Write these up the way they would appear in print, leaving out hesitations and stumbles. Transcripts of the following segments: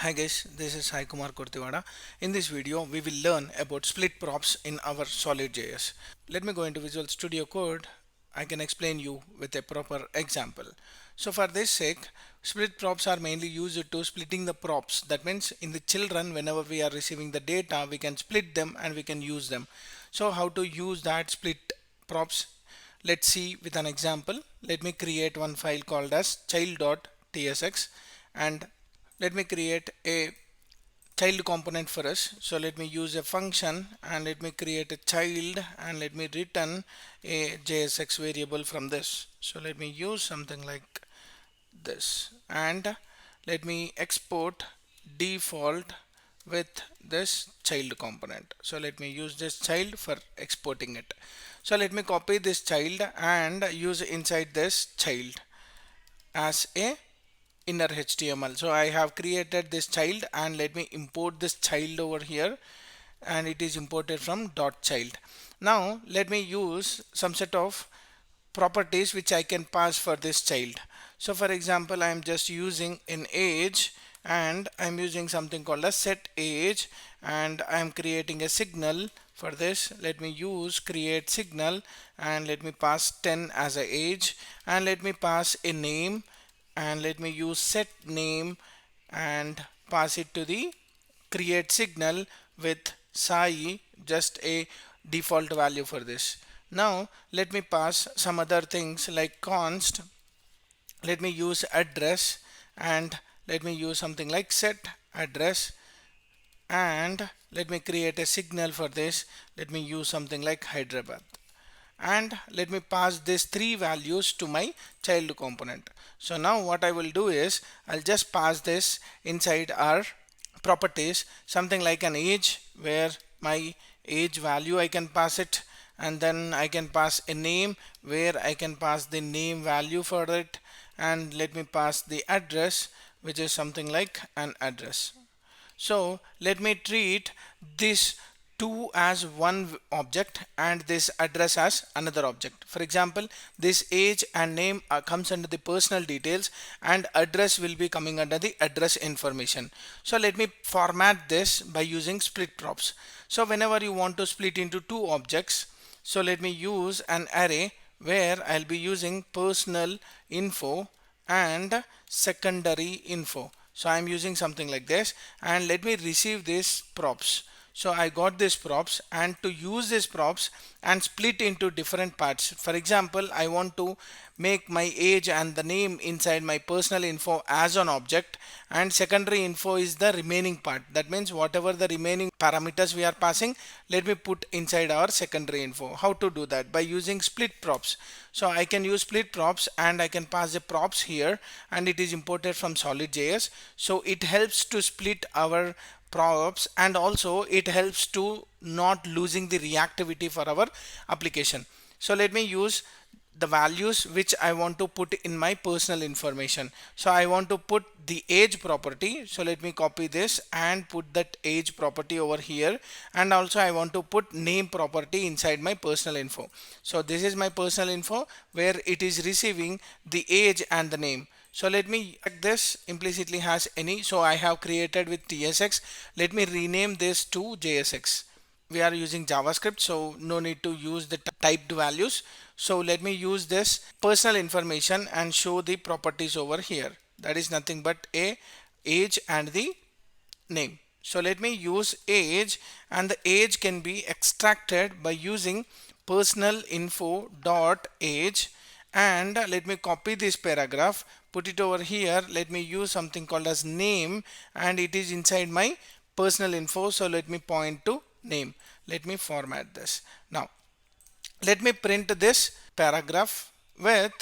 Hi guys, this is Sai Kumar Kurtiwada. In this video, we will learn about split props in our Solid.js. Let me go into Visual Studio Code. I can explain you with a proper example. So for this sake, split props are mainly used to splitting the props. That means in the children, whenever we are receiving the data, we can split them and we can use them. So how to use that split props? Let's see with an example. Let me create one file called as child.tsx and let me create a child component for us. So let me use a function and let me create a child and let me return a JSX variable from this. So let me use something like this and let me export default with this child component. So let me use this child for exporting it. So let me copy this child and use inside this child as a inner HTML. So I have created this child and let me import this child over here and it is imported from .child. Now let me use some set of properties which I can pass for this child. So for example, I am just using an age and I'm using something called a set age and I'm creating a signal for this. Let me use create signal and let me pass 10 as a age and let me pass a name and let me use set name and pass it to the create signal with Sai, just a default value for this. Now let me pass some other things like const. Let me use address and let me use something like set address and let me create a signal for this. Let me use something like Hyderabad and let me pass these three values to my child component. So now what I will do is I'll just pass this inside our properties, something like an age where my age value I can pass it, and then I can pass a name where I can pass the name value for it, and let me pass the address which is something like an address. So let me treat this two as one object and this address as another object. For example, this age and name comes under the personal details and address will be coming under the address information. So let me format this by using split props. So whenever you want to split into two objects, so let me use an array where I'll be using personal info and secondary info. So I'm using something like this and let me receive these props. So I got these props and to use these props and split into different parts. For example, I want to make my age and the name inside my personal info as an object and secondary info is the remaining part. That means whatever the remaining parameters we are passing, let me put inside our secondary info. How to do that? By using split props. So I can use split props and I can pass the props here and it is imported from Solid.js. So it helps to split our props and also it helps to not losing the reactivity for our application. So let me use the values which I want to put in my personal information. So I want to put the age property. So let me copy this and put that age property over here. And also I want to put name property inside my personal info. So this is my personal info where it is receiving the age and the name. So let me check this implicitly has any. So I have created with TSX. Let me rename this to JSX. We are using JavaScript, so no need to use the typed values. So let me use this personal information and show the properties over here. That is nothing but a age and the name. So let me use age and the age can be extracted by using personal info dot age and let me copy this paragraph, put it over here. Let me use something called as name and it is inside my personal info. So let me point to name. Let me format this. Now let me print this paragraph with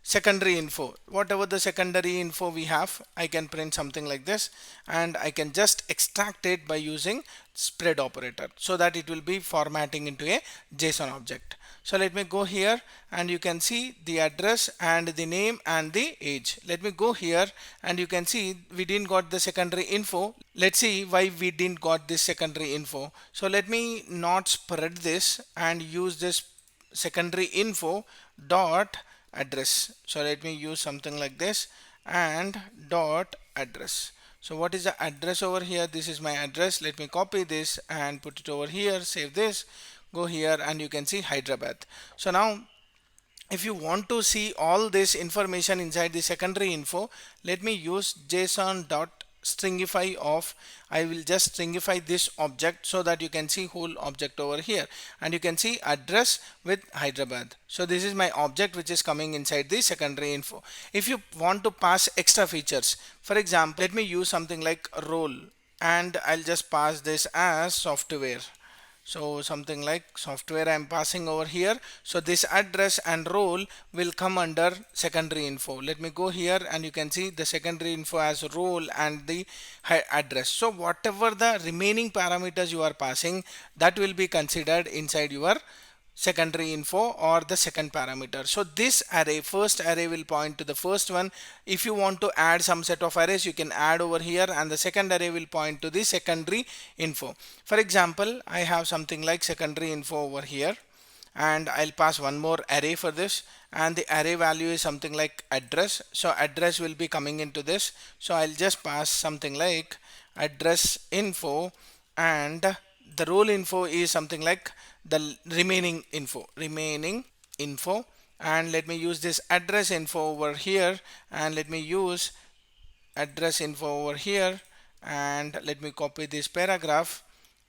secondary info. Whatever the secondary info we have, I can print something like this and I can just extract it by using spread operator so that it will be formatting into a JSON object. So let me go here and you can see the address and the name and the age. Let me go here and you can see we didn't got the secondary info. Let's see why we didn't got this secondary info. So let me not spread this and use this secondary info dot address. So let me use something like this and dot address. So what is the address over here? This is my address. Let me copy this and put it over here, save this, go here, and you can see Hyderabad. So now if you want to see all this information inside the secondary info, let me use json dot stringify of. I will just stringify this object so that you can see whole object over here, and you can see address with Hyderabad. So this is my object which is coming inside the secondary info. If you want to pass extra features, for example, let me use something like role, and I'll just pass this as software. So something like software I'm passing over here. So this address and role will come under secondary info. Let me go here, and you can see the secondary info as role and the address. So whatever the remaining parameters you are passing, that will be considered inside your secondary info or the second parameter. So this array, first array, will point to the first one. If you want to add some set of arrays, you can add over here, and the second array will point to the secondary info. For example, I have something like secondary info over here, and I'll pass one more array for this, and the array value is something like address. So address will be coming into this. So I'll just pass something like address info, and the role info is something like the remaining info, and let me use this address info over here, and let me use address info over here, and let me copy this paragraph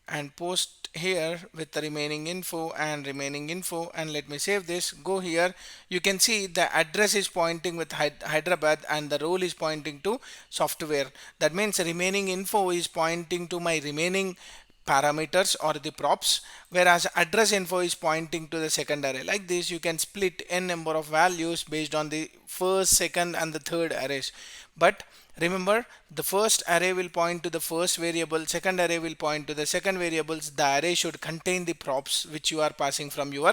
and post here with the remaining info and remaining info, and let me save this, go here. You can see the address is pointing with Hyderabad and the role is pointing to software. That means remaining info is pointing to my remaining parameters or the props, whereas address info is pointing to the second array. Like this, you can split n number of values based on the first, second, and the third arrays. But remember, the first array will point to the first variable, second array will point to the second variables. The array should contain the props which you are passing from your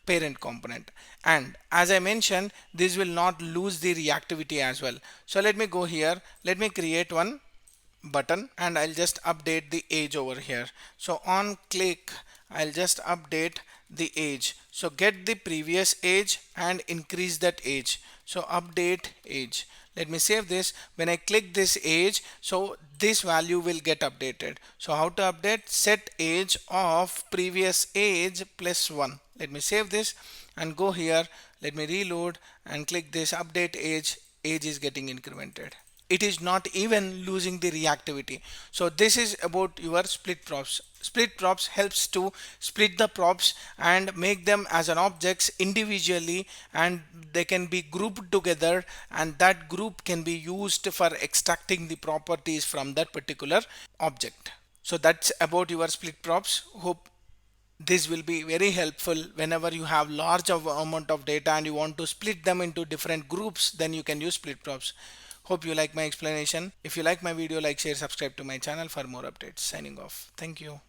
parent component. And as I mentioned, this will not lose the reactivity as well. So let me go here, let me create one button, and I'll just update the age over here. So on click, I'll just update the age. So get the previous age and increase that age. So update age. Let me save this. When I click this age, so this value will get updated. So how to update? Set age of previous age plus 1. Let me save this and go here. Let me reload and click this update age. Age is getting incremented. It is not even losing the reactivity. So this is about your split props. Split props helps to split the props and make them as an objects individually, and they can be grouped together, and that group can be used for extracting the properties from that particular object. So that's about your split props. Hope this will be very helpful whenever you have large amount of data and you want to split them into different groups. Then you can use split props. Hope you like my explanation. If you like my video, like, share, subscribe to my channel for more updates. Signing off. Thank you.